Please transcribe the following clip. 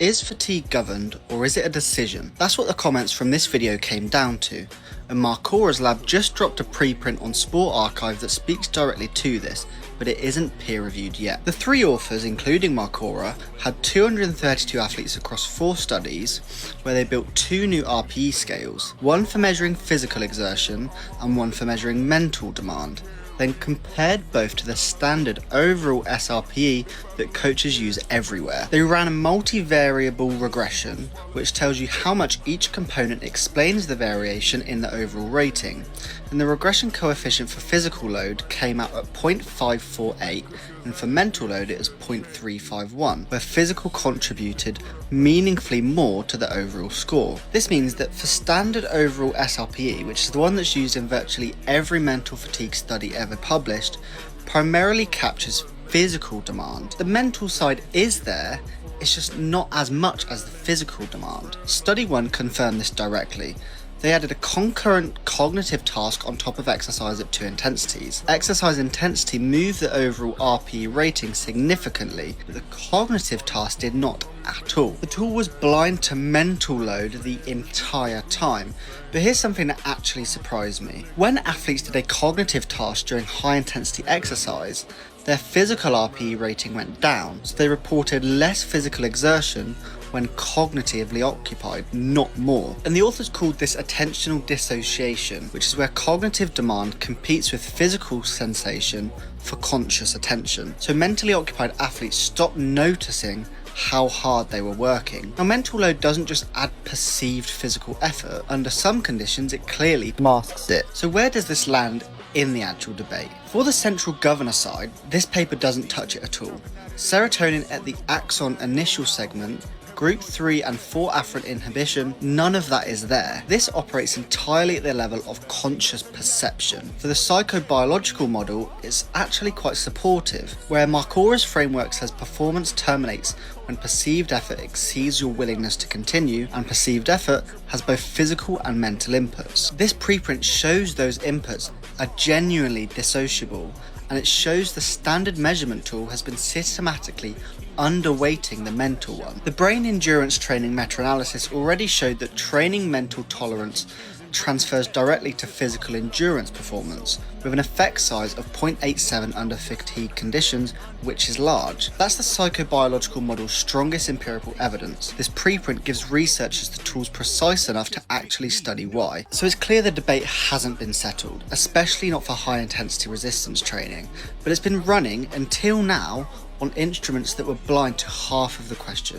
Is fatigue governed, or is it a decision? That's what the comments from this video came down to, and Marcora's lab just dropped a preprint on SportRxiv that speaks directly to this, but it isn't peer reviewed yet. The three authors, including Marcora, had 232 athletes across 4 studies where they built 2 new RPE scales, one for measuring physical exertion and one for measuring mental demand, then compared both to the standard overall SRPE that coaches use everywhere. They ran a multivariable regression, which tells you how much each component explains the variation in the overall rating, and the regression coefficient for physical load came out at 0.548, and for mental load it was 0.351, where physical contributed meaningfully more to the overall score. This means that for standard overall SRPE, which is the one that's used in virtually every mental fatigue study ever published, primarily captures physical demand. The mental side is there, it's just not as much as the physical demand. Study 1 confirmed this directly. They added a concurrent cognitive task on top of exercise at 2 intensities. Exercise intensity moved the overall RPE rating significantly, but the cognitive task did not at all. The tool was blind to mental load the entire time, but here's something that actually surprised me. When athletes did a cognitive task during high intensity exercise, their physical RPE rating went down, so they reported less physical exertion when cognitively occupied, not more. And the authors called this attentional dissociation, which is where cognitive demand competes with physical sensation for conscious attention. So mentally occupied athletes stopped noticing how hard they were working. Now, mental load doesn't just add perceived physical effort. Under some conditions, it clearly masks it. So where does this land in the actual debate? For the central governor side, this paper doesn't touch it at all. Serotonin at the axon initial segment, Group 3 and 4 afferent inhibition, none of that is there. This operates entirely at the level of conscious perception. For the psychobiological model, it's actually quite supportive, where Marcora's framework says performance terminates when perceived effort exceeds your willingness to continue, and perceived effort has both physical and mental inputs. This preprint shows those inputs are genuinely dissociable, and it shows the standard measurement tool has been systematically underweighting the mental one. The brain endurance training meta-analysis already showed that training mental tolerance transfers directly to physical endurance performance, with an effect size of 0.87 under fatigue conditions, which is large. That's the psychobiological model's strongest empirical evidence. This preprint gives researchers the tools precise enough to actually study why. So it's clear the debate hasn't been settled, especially not for high intensity resistance training, but it's been running until now on instruments that were blind to half of the question.